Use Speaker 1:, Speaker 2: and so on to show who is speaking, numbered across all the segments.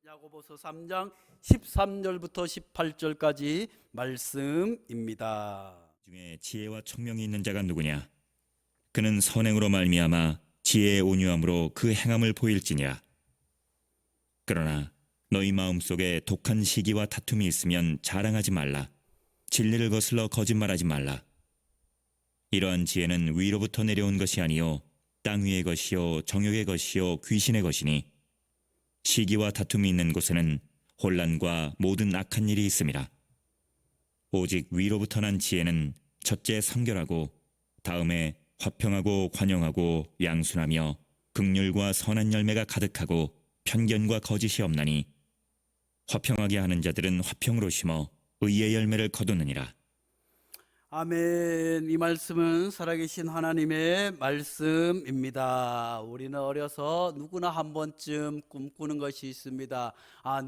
Speaker 1: 야고보서 3장 13절부터 18절까지 말씀입니다.
Speaker 2: 중에 지혜와 총명이 있는 자가 누구냐? 그는 선행으로 말미암아 지혜의 온유함으로 그 행함을 보일지니라. 그러나 너희 마음속에 독한 시기와 다툼이 있으면 자랑하지 말라. 진리를 거슬러 거짓말하지 말라. 이러한 지혜는 위로부터 내려온 것이 아니요 땅 위의 것이요 정욕의 것이요 귀신의 것이니 시기와 다툼이 있는 곳에는 혼란과 모든 악한 일이 있음이라. 오직 위로부터 난 지혜는 첫째 성결하고 다음에 화평하고 관용하고 양순하며 긍휼과 선한 열매가 가득하고 편견과 거짓이 없나니 화평하게 하는 자들은 화평으로 심어 의의 열매를 거두느니라.
Speaker 1: 아멘. 이 말씀은 살아계신 하나님의 말씀입니다. 우리는 어려서 누구나 한 번쯤 꿈꾸는 것이 있습니다.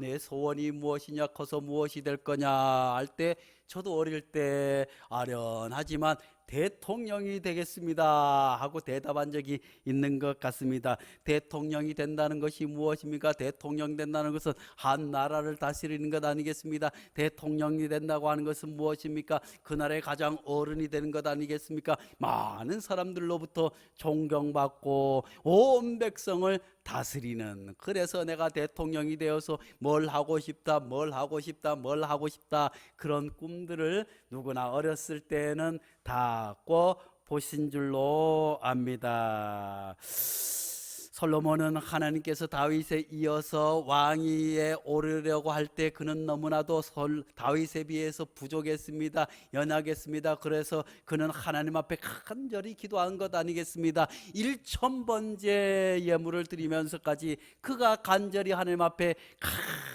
Speaker 1: 내 소원이 무엇이냐, 커서 무엇이 될 거냐 할 때, 저도 어릴 때 아련하지만 대통령이 되겠습니다 하고 대답한 적이 있는 것 같습니다. 대통령이 된다는 것이 무엇입니까? 대통령 된다는 것은 한 나라를 다스리는 것 아니겠습니까? 대통령이 된다고 하는 것은 무엇입니까? 그 나라의 가장 어른이 되는 것 아니겠습니까? 많은 사람들로부터 존경받고 온 백성을 다스리는, 그래서 내가 대통령이 되어서 뭘 하고 싶다, 뭘 하고 싶다, 뭘 하고 싶다, 그런 꿈들을 누구나 어렸을 때는 다 꿔보신 줄로 압니다. 솔로몬은 하나님께서 다윗에 이어서 왕위에 오르려고 할 때 그는 너무나도 다윗에 비해서 부족했습니다. 연약했습니다. 그래서 그는 하나님 앞에 간절히 기도한 것 아니겠습니다. 1000번째 예물을 드리면서까지 그가 간절히 하나님 앞에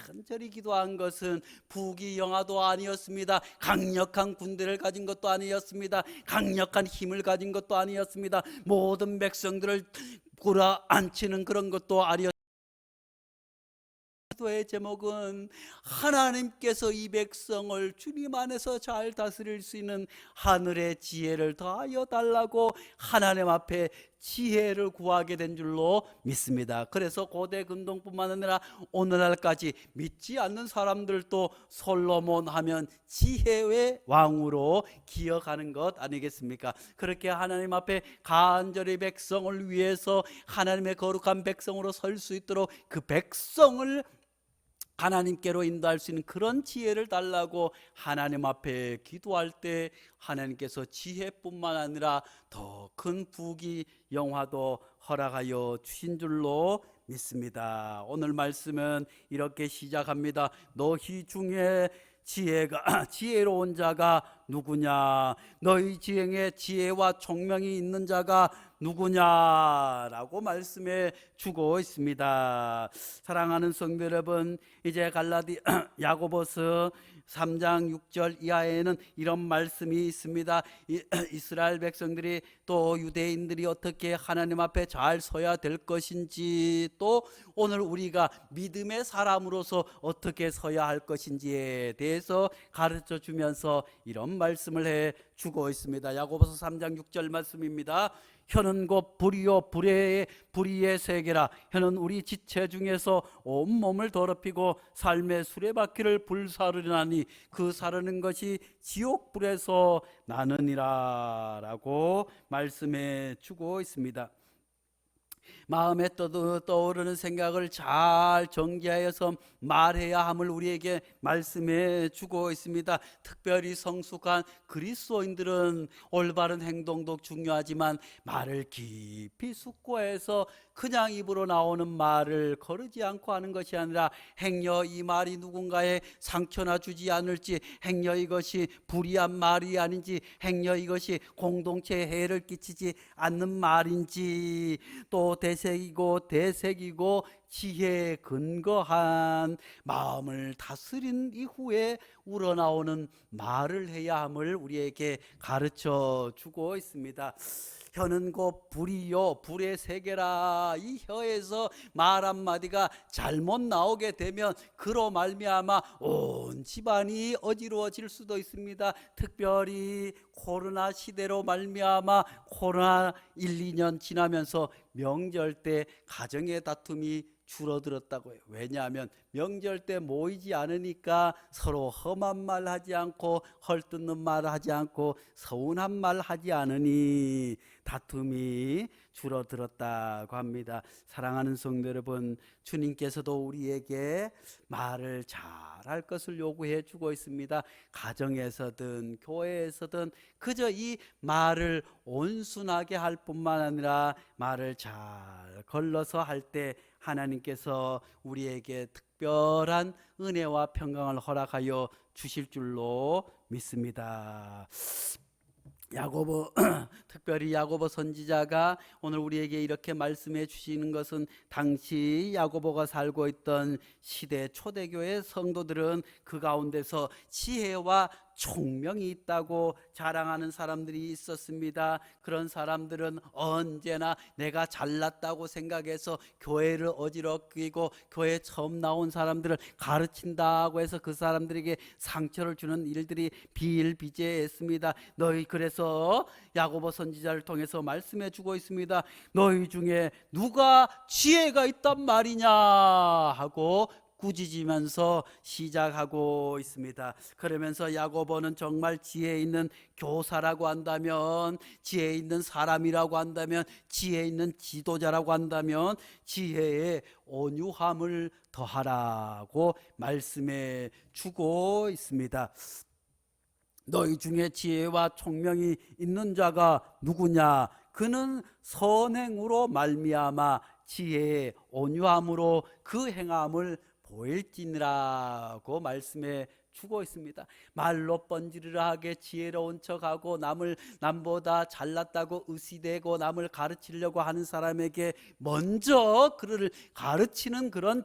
Speaker 1: 간절히 기도한 것은 부귀영화도 아니었습니다. 강력한 군대를 가진 것도 아니었습니다. 강력한 힘을 가진 것도 아니었습니다. 모든 백성들을 끌어안치는 그런 것도 아니었습니다. 기도의 제목은 하나님께서 이 백성을 주님 안에서 잘 다스릴 수 있는 하늘의 지혜를 더하여 달라고 하나님 앞에 지혜를 구하게 된 줄로 믿습니다. 그래서 고대 근동뿐만 아니라 오늘날까지 믿지 않는 사람들도 솔로몬 하면 지혜의 왕으로 기억하는 것 아니겠습니까? 그렇게 하나님 앞에 간절히 백성을 위해서 하나님의 거룩한 백성으로 설 수 있도록 그 백성을 하나님께로 인도할 수 있는 그런 지혜를 달라고 하나님 앞에 기도할 때 하나님께서 지혜뿐만 아니라 더 큰 부귀 영화도 허락하여 주신 줄로 믿습니다. 오늘 말씀은 이렇게 시작합니다. 너희 중에 지혜로운 자가 누구냐? 너희 중에 지혜와 총명이 있는 자가 누구냐라고 말씀해 주고 있습니다. 사랑하는 성도 여러분, 이제 야고보서 3장 6절 이하에는 이런 말씀이 있습니다. 이스라엘 백성들이 또 유대인들이 어떻게 하나님 앞에 잘 서야 될 것인지, 또 오늘 우리가 믿음의 사람으로서 어떻게 서야 할 것인지에 대해서 가르쳐 주면서 이런 말씀을 해 주고 있습니다. 야고보서 3장 6절 말씀입니다. 혀는 곧 불이요 불의의 세계라. 혀는 우리 지체 중에서 온몸을 더럽히고 삶의 수레바퀴를 불사르나니 그 사르는 것이 지옥불에서 나느니라 라고 말씀해 주고 있습니다. 마음에 떠오르는 생각을 잘 정리하여서 말해야 함을 우리에게 말씀해 주고 있습니다. 특별히 성숙한 그리스도인들은 올바른 행동도 중요하지만 말을 깊이 숙고해서 그냥 입으로 나오는 말을 거르지 않고 하는 것이 아니라 행여 이 말이 누군가의 상처나 주지 않을지, 행여 이것이 불의한 말이 아닌지, 행여 이것이 공동체에 해를 끼치지 않는 말인지, 또 대색이고 지혜에 근거한 마음을 다스린 이후에 우러나오는 말을 해야 함을 우리에게 가르쳐 주고 있습니다. 혀는 곧 불이요 불의 세계라. 이 혀에서 말 한마디가 잘못 나오게 되면 그로 말미암아 온 집안이 어지러워질 수도 있습니다. 특별히 코로나 시대로 말미암아 코로나 1, 2년 지나면서 명절 때 가정의 다툼이 줄어들었다고 해요. 왜냐하면 명절 때 모이지 않으니까 서로 험한 말 하지 않고 헐뜯는 말 하지 않고 서운한 말 하지 않으니 다툼이 줄어들었다고 합니다. 사랑하는 성도 여러분, 주님께서도 우리에게 말을 잘할 것을 요구해 주고 있습니다. 가정에서든 교회에서든 그저 이 말을 온순하게 할 뿐만 아니라 말을 잘 걸러서 할 때 하나님께서 우리에게 특별한 은혜와 평강을 허락하여 주실 줄로 믿습니다. 야고보 특별히 야고보 선지자가 오늘 우리에게 이렇게 말씀해 주시는 것은 당시 야고보가 살고 있던 시대 초대교회 성도들은 그 가운데서 지혜와 총명이 있다고 자랑하는 사람들이 있었습니다. 그런 사람들은 언제나 내가 잘났다고 생각해서 교회를 어지럽히고 교회 처음 나온 사람들을 가르친다고 해서 그 사람들에게 상처를 주는 일들이 비일비재했습니다. 너희 그래서 야고보 선지자를 통해서 말씀해 주고 있습니다. 너희 중에 누가 지혜가 있단 말이냐 하고 꾸짖으면서 시작하고 있습니다. 그러면서 야고보는 정말 지혜 있는 교사라고 한다면, 지혜 있는 사람이라고 한다면, 지혜 있는 지도자라고 한다면 지혜의 온유함을 더하라고 말씀해 주고 있습니다. 너희 중에 지혜와 총명이 있는 자가 누구냐? 그는 선행으로 말미암아 지혜의 온유함으로 그 행함을 보일지니라고 말씀해 주고 있습니다. 말로 번지르르하게 지혜로운 척하고 남보다 잘났다고 의시되고 남을 가르치려고 하는 사람에게 먼저 그를 가르치는 그런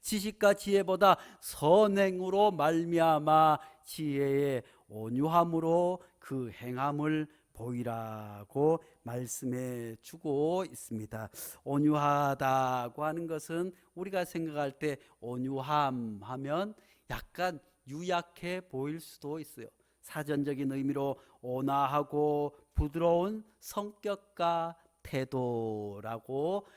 Speaker 1: 지식과 지혜보다 선행으로 말미암아 지혜의 온유함으로 그 행함을 보이라고 말씀해 주고 있습니다. 온유하다고 하는 것은 우리가 생각할 때 온유함 하면 약간 유약해 보일 수도 있어요. 사전적인 의미로 온화하고 부드러운 성격과 태도라고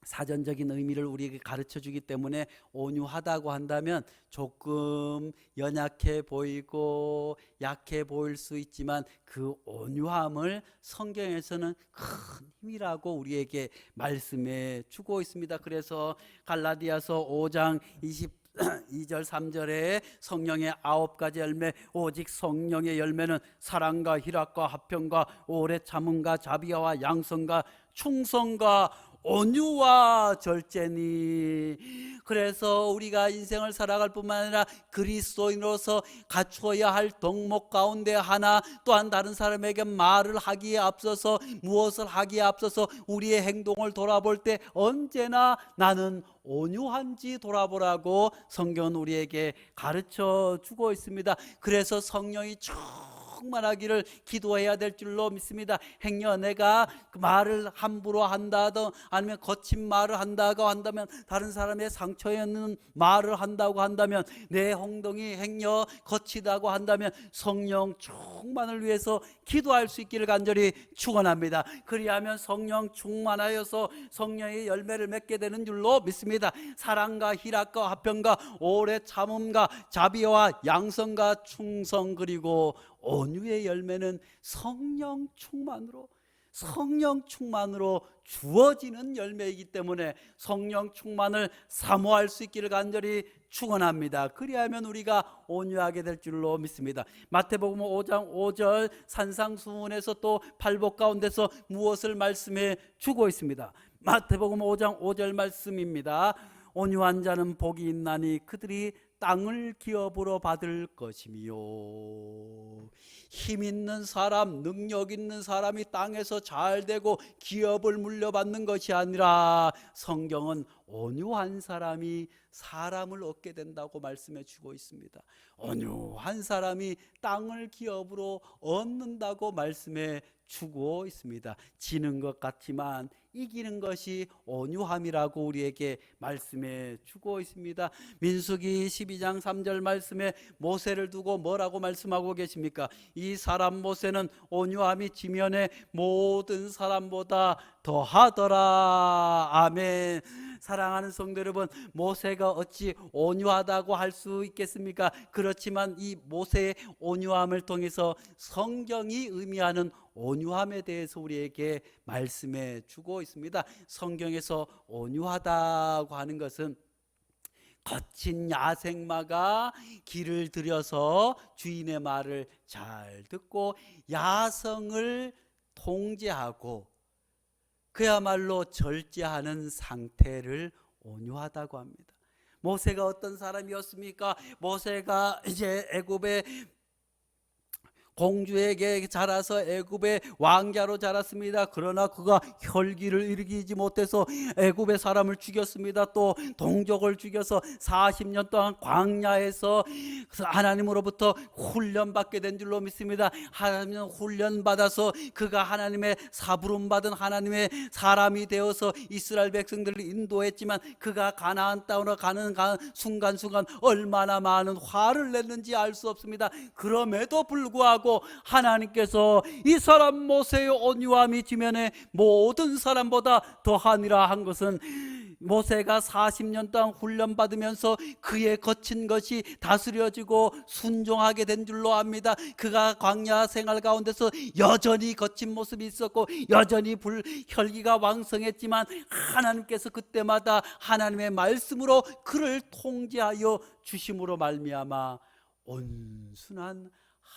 Speaker 1: 사전적인 의미를 우리에게 가르쳐 주기 때문에 온유하다고 한다면 조금 연약해 보이고 약해 보일 수 있지만 그 온유함을 성경에서는 큰 힘이라고 우리에게 말씀해 주고 있습니다. 그래서 갈라디아서 5장 2절 3절에 성령의 9가지 열매, 오직 성령의 열매는 사랑과 희락과 화평과 오래 참음과 자비와 양성과 충성과 온유와 절제니. 그래서 우리가 인생을 살아갈 뿐만 아니라 그리스도인으로서 갖추어야 할 덕목 가운데 하나, 또한 다른 사람에게 말을 하기에 앞서서 무엇을 하기에 앞서서 우리의 행동을 돌아볼 때 언제나 나는 온유한지 돌아보라고 성경은 우리에게 가르쳐 주고 있습니다. 그래서 성령이 충만하기를 기도해야 될 줄로 믿습니다. 행여 내가 그 말을 함부로 한다든 아니면 거친 말을 한다고 한다면, 다른 사람의 상처에 있는 말을 한다고 한다면, 내 행동이 행여 거치다고 한다면 성령 충만을 위해서 기도할 수 있기를 간절히 축원합니다. 그리하면 성령 충만하여서 성령의 열매를 맺게 되는 줄로 믿습니다. 사랑과 희락과 화평과 오래 참음과 자비와 양성과 충성 그리고 온유의 열매는 성령 충만으로 주어지는 열매이기 때문에 성령 충만을 사모할 수 있기를 간절히 축원합니다. 그리하면 우리가 온유하게 될 줄로 믿습니다. 마태복음 5장 5절 산상수훈에서 또 팔복 가운데서 무엇을 말씀해 주고 있습니다. 마태복음 5장 5절 말씀입니다. 온유한 자는 복이 있나니 그들이 땅을 기업으로 받을 것이며. 힘 있는 사람, 능력 있는 사람이 땅에서 잘 되고 기업을 물려받는 것이 아니라 성경은 온유한 사람이 사람을 얻게 된다고 말씀해 주고 있습니다. 온유한 사람이 땅을 기업으로 얻는다고 말씀해 주고 있습니다. 지는 것 같지만 이기는 것이 온유함이라고 우리에게 말씀해 주고 있습니다. 민수기 12장 3절 말씀에 모세를 두고 뭐라고 말씀하고 계십니까? 이 사람 모세는 온유함이 지면의 모든 사람보다 더하더라. 아멘. 사랑하는 성도 여러분, 모세가 어찌 온유하다고 할 수 있겠습니까? 그렇지만 이 모세의 온유함을 통해서 성경이 의미하는 온유함에 대해서 우리에게 말씀해 주고 있습니다. 성경에서 온유하다고 하는 것은 거친 야생마가 길을 들여서 주인의 말을 잘 듣고 야성을 통제하고 그야말로 절제하는 상태를 온유하다고 합니다. 모세가 어떤 사람이었습니까? 모세가 이제 애굽의 공주에게 자라서 애굽의 왕자로 자랐습니다. 그러나 그가 혈기를 일으키지 못해서 애굽의 사람을 죽였습니다. 또 동족을 죽여서 40년 동안 광야에서 하나님으로부터 훈련받게 된 줄로 믿습니다. 하나님 훈련받아서 그가 하나님의 사부름 받은 하나님의 사람이 되어서 이스라엘 백성들을 인도했지만 그가 가나안 땅으로 가는 순간순간 얼마나 많은 화를 냈는지 알 수 없습니다. 그럼에도 불구하고 하나님께서 이 사람 모세의 온유함이 지면에 모든 사람보다 더하니라 한 것은 모세가 40년 동안 훈련받으면서 그의 거친 것이 다스려지고 순종하게 된 줄로 압니다. 그가 광야 생활 가운데서 여전히 거친 모습이 있었고 여전히 혈기가 왕성했지만 하나님께서 그때마다 하나님의 말씀으로 그를 통제하여 주심으로 말미암아 온순한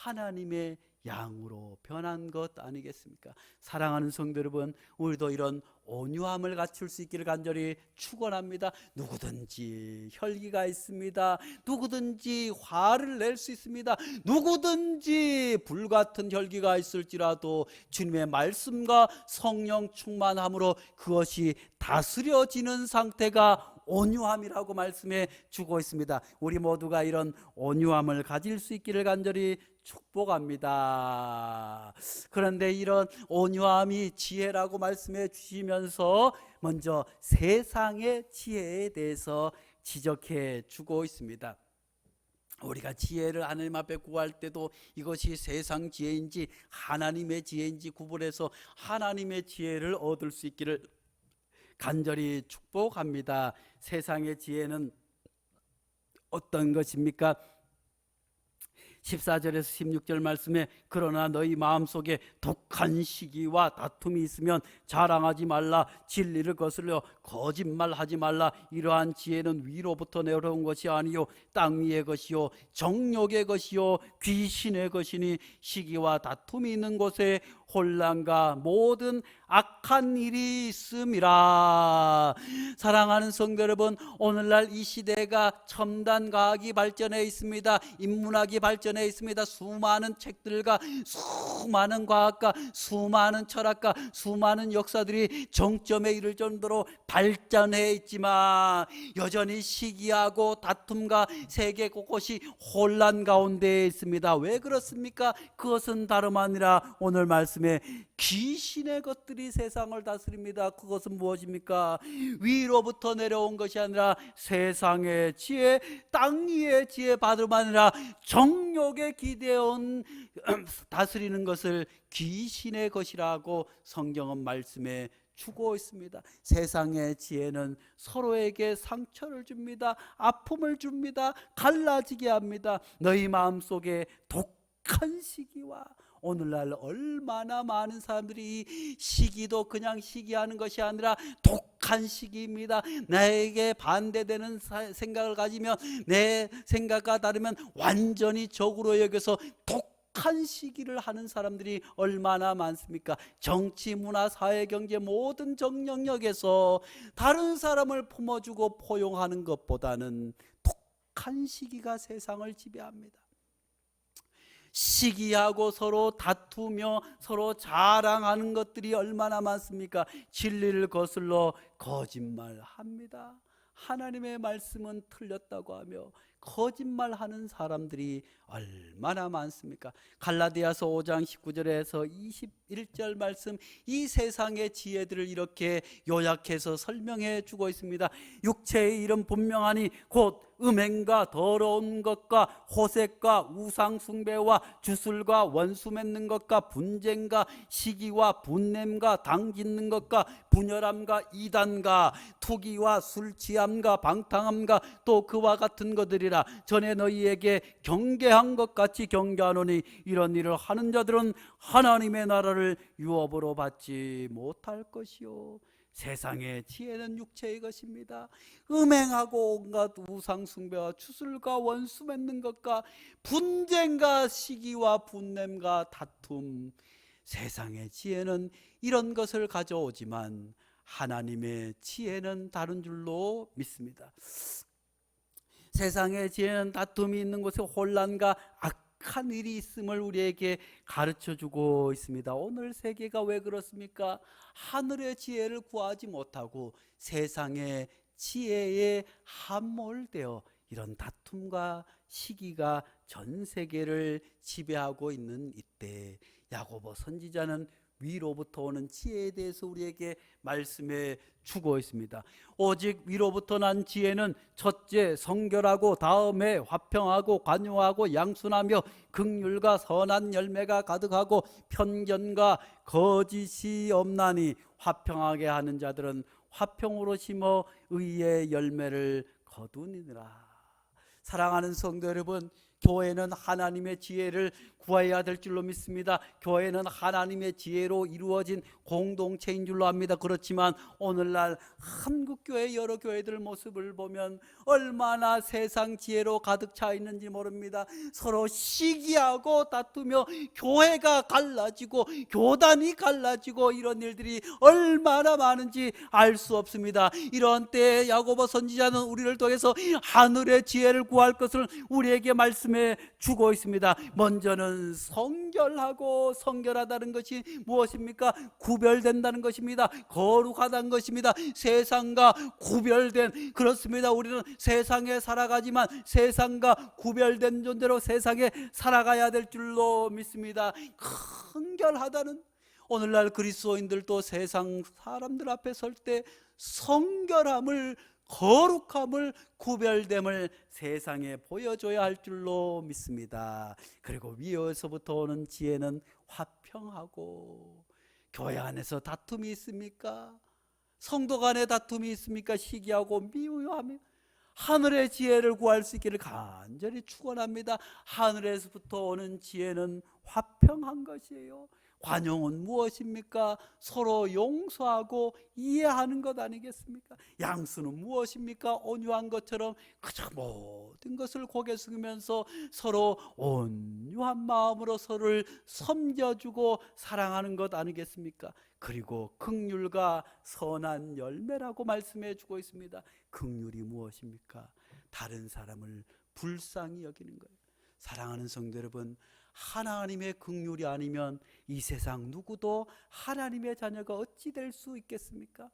Speaker 1: 하나님의 양으로 변한 것 아니겠습니까? 사랑하는 성도 여러분, 우리도 이런 온유함을 갖출 수 있기를 간절히 축원합니다. 누구든지 혈기가 있습니다. 누구든지 화를 낼 수 있습니다. 누구든지 불같은 혈기가 있을지라도 주님의 말씀과 성령 충만함으로 그것이 다스려지는 상태가 온유함이라고 말씀해 주고 있습니다. 우리 모두가 이런 온유함을 가질 수 있기를 간절히 축복합니다. 그런데 이런 온유함이 지혜라고 말씀해 주시면서 먼저 세상의 지혜에 대해서 지적해 주고 있습니다. 우리가 지혜를 하나님 앞에 구할 때도 이것이 세상 지혜인지 하나님의 지혜인지 구분해서 하나님의 지혜를 얻을 수 있기를 간절히 축복합니다. 세상의 지혜는 어떤 것입니까? 14절에서 16절 말씀에 그러나 너희 마음속에 독한 시기와 다툼이 있으면 자랑하지 말라. 진리를 거슬려 거짓말하지 말라. 이러한 지혜는 위로부터 내려온 것이 아니요 땅 위의 것이요 정욕의 것이요 귀신의 것이니 시기와 다툼이 있는 곳에 혼란과 모든 악한 일이 있음이라. 사랑하는 성도 여러분, 오늘날 이 시대가 첨단 과학이 발전해 있습니다. 인문학이 발전해 있습니다. 수많은 책들과 수많은 과학과 수많은 철학과 수많은 역사들이 정점에 이를 정도로 발전해 있지만 여전히 시기하고 다툼과 세계 곳곳이 혼란 가운데 있습니다. 왜 그렇습니까? 그것은 다름 아니라 오늘 말씀에 귀신의 것들이 세상을 다스립니다. 그것은 무엇입니까? 위로부터 내려온 것이 아니라 세상의 지혜, 땅 위의 지혜 받음 아니라 정욕에 기대온 다스리는 것을 귀신의 것이라고 성경은 말씀해 주고 있습니다. 세상의 지혜는 서로에게 상처를 줍니다. 아픔을 줍니다. 갈라지게 합니다. 너희 마음속에 독한 시기와 오늘날 얼마나 많은 사람들이 이 시기도 그냥 시기하는 것이 아니라 독한 시기입니다. 나에게 반대되는 생각을 가지면 내 생각과 다르면 완전히 적으로 여겨서 독한 시기를 하는 사람들이 얼마나 많습니까? 정치, 문화, 사회, 경제 모든 정영역에서 다른 사람을 품어주고 포용하는 것보다는 독한 시기가 세상을 지배합니다. 시기하고 서로 다투며 서로 자랑하는 것들이 얼마나 많습니까? 진리를 거슬러 거짓말합니다. 하나님의 말씀은 틀렸다고 하며 거짓말하는 사람들이 얼마나 많습니까? 갈라디아서 5장 19절에서 21절 말씀, 이 세상의 지혜들을 이렇게 요약해서 설명해 주고 있습니다. 육체의 일은 분명하니 곧 음행과 더러운 것과 호색과 우상 숭배와 주술과 원수 맺는 것과 분쟁과 시기와 분냄과 당 짓는 것과 분열함과 이단과 투기와 술 취함과 방탕함과 또 그와 같은 것들이라. 전에 너희에게 경계한 것 같이 경계하노니 이런 일을 하는 자들은 하나님의 나라를 유업으로 받지 못할 것이요. 세상의 지혜는 육체의 것입니다. 음행하고 온갖 우상 숭배와 추술과 원수 맺는 것과 분쟁과 시기와 분냄과 다툼, 세상의 지혜는 이런 것을 가져오지만 하나님의 지혜는 다른 줄로 믿습니다. 세상의 지혜는 다툼이 있는 곳에 혼란과 악한 일이 있음을 우리에게 가르쳐주고 있습니다. 오늘 세계가 왜 그렇습니까? 하늘의 지혜를 구하지 못하고 세상의 지혜에 함몰되어 이런 다툼과 시기가 전 세계를 지배하고 있는 이때 야고보 선지자는 위로부터 오는 지혜에 대해서 우리에게 말씀해 주고 있습니다. 오직 위로부터 난 지혜는 첫째 성결하고 다음에 화평하고 관용하고 양순하며 긍휼과 선한 열매가 가득하고 편견과 거짓이 없나니 화평하게 하는 자들은 화평으로 심어 의의 열매를 거두니라. 사랑하는 성도 여러분, 교회는 하나님의 지혜를 구해야 될 줄로 믿습니다. 교회는 하나님의 지혜로 이루어진 공동체인 줄로 압니다. 그렇지만 오늘날 한국교회 여러 교회들 모습을 보면 얼마나 세상 지혜로 가득 차 있는지 모릅니다. 서로 시기하고 다투며 교회가 갈라지고 교단이 갈라지고 이런 일들이 얼마나 많은지 알 수 없습니다. 이런 때에 야고보 선지자는 우리를 통해서 하늘의 지혜를 구할 것을 우리에게 말씀해 주고 있습니다. 먼저는 성결하고, 성결하다는 것이 무엇입니까? 구별된다는 것입니다. 거룩하다는 것입니다. 세상과 구별된, 그렇습니다. 우리는 세상에 살아가지만 세상과 구별된 존재로 세상에 살아가야 될 줄로 믿습니다. 성결하다는, 오늘날 그리스도인들도 세상 사람들 앞에 설 때 성결함을, 거룩함을, 구별됨을 세상에 보여줘야 할 줄로 믿습니다. 그리고 위에서부터 오는 지혜는 화평하고, 교회 안에서 다툼이 있습니까? 성도 간에 다툼이 있습니까? 시기하고 미워하며 하늘의 지혜를 구할 수 있기를 간절히 축원합니다. 하늘에서부터 오는 지혜는 화평한 것이에요. 관용은 무엇입니까? 서로 용서하고 이해하는 것 아니겠습니까? 양수는 무엇입니까? 온유한 것처럼 그저 모든 것을 고개 숙이면서 서로 온유한 마음으로 서로를 섬겨주고 사랑하는 것 아니겠습니까? 그리고 긍휼과 선한 열매라고 말씀해 주고 있습니다. 긍휼이 무엇입니까? 다른 사람을 불쌍히 여기는 거예요. 사랑하는 성도 여러분, 하나님의 긍휼이 아니면 이 세상 누구도 하나님의 자녀가 어찌 될 수 있겠습니까?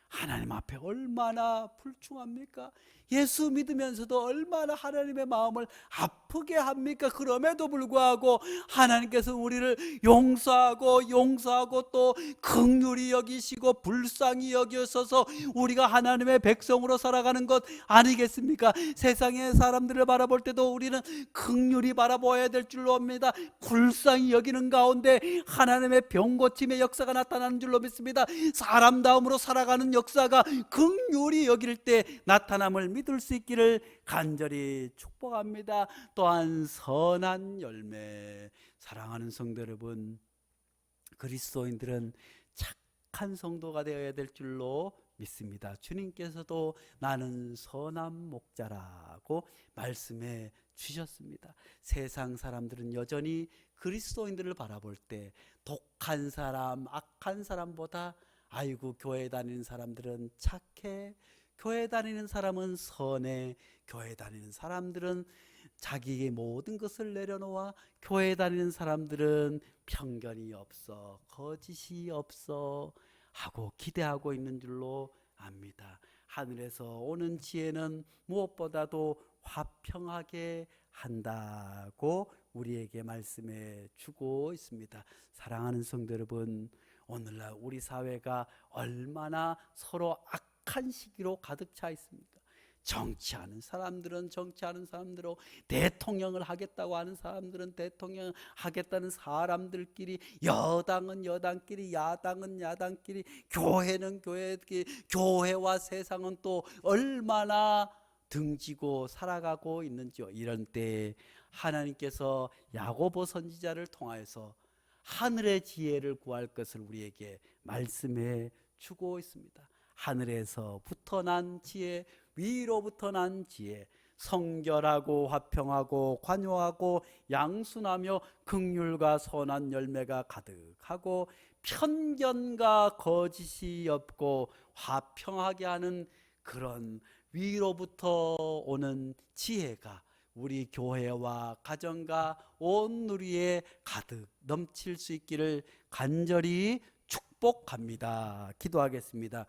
Speaker 1: 하나님 앞에 얼마나 불충합니까? 예수 믿으면서도 얼마나 하나님의 마음을 아프게 합니까? 그럼에도 불구하고 하나님께서 우리를 용서하고 또 긍휼히 여기시고 불쌍히 여기셔서 우리가 하나님의 백성으로 살아가는 것 아니겠습니까? 세상의 사람들을 바라볼 때도 우리는 긍휼히 바라보아야 될 줄로 압니다. 불쌍히 여기는 가운데 하나님의 병고침의 역사가 나타나는 줄로 믿습니다. 사람다움으로 살아가는 역사가 긍휼히 여길 때 나타남을 믿을 수 있기를 간절히 축복합니다. 또한 선한 열매. 사랑하는 성도 여러분, 그리스도인들은 착한 성도가 되어야 될 줄로 믿습니다. 주님께서도 나는 선한 목자라고 말씀해 주셨습니다. 세상 사람들은 여전히 그리스도인들을 바라볼 때 독한 사람, 악한 사람보다 아이고 교회 다니는 사람들은 착해, 교회 다니는 사람은 선해, 교회 다니는 사람들은 자기의 모든 것을 내려놓아 교회 다니는 사람들은 편견이 없어, 거짓이 없어 하고 기대하고 있는 줄로 압니다. 하늘에서 오는 지혜는 무엇보다도 화평하게 한다고 우리에게 말씀해 주고 있습니다. 사랑하는 성도 여러분, 오늘날 우리 사회가 얼마나 서로 악한 시기로 가득 차 있습니까? 정치하는 사람들은 정치하는 사람대로, 대통령을 하겠다고 하는 사람들은 대통령 하겠다는 사람들끼리, 여당은 여당끼리, 야당은 야당끼리, 교회는 교회끼리, 교회와 세상은 또 얼마나 등지고 살아가고 있는지요. 이런 때 하나님께서 야고보 선지자를 통하여서 하늘의 지혜를 구할 것을 우리에게 말씀해 주고 있습니다. 하늘에서부터 난 지혜, 위로부터 난 지혜, 성결하고 화평하고 관용하고 양순하며 긍휼과 선한 열매가 가득하고 편견과 거짓이 없고 화평하게 하는 그런 위로부터 오는 지혜가 우리 교회와 가정과 온 누리에 가득 넘칠 수 있기를 간절히 축복합니다. 기도하겠습니다.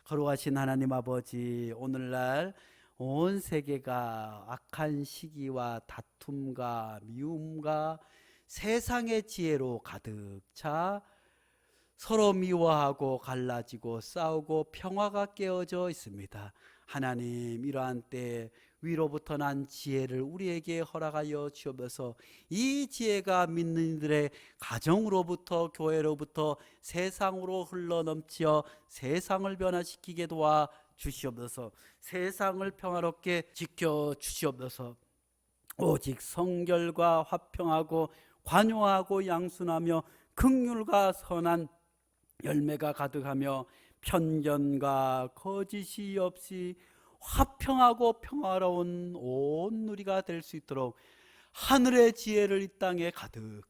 Speaker 1: 거룩하신 하나님 아버지, 오늘날 온 세계가 악한 시기와 다툼과 미움과 세상의 지혜로 가득 차 서로 미워하고 갈라지고 싸우고 평화가 깨어져 있습니다. 하나님, 이러한 때 위로부터 난 지혜를 우리에게 허락하여 주옵소서. 이 지혜가 믿는 이들의 가정으로부터, 교회로부터 세상으로 흘러넘치어 세상을 변화시키게 도와 주시옵소서. 세상을 평화롭게 지켜 주시옵소서. 오직 성결과 화평하고 관용하고 양순하며 긍휼과 선한 열매가 가득하며 편견과 거짓이 없이 화평하고 평화로운 온 누리가 될 수 있도록 하늘의 지혜를 이 땅에 가득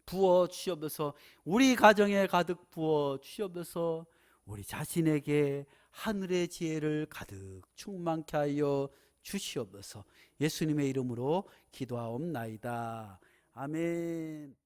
Speaker 1: 부어 주시옵소서. 우리 가정에 가득 부어 주시옵소서. 우리 자신에게 하늘의 지혜를 가득 충만케 하여 주시옵소서. 예수님의 이름으로 기도하옵나이다. 아멘.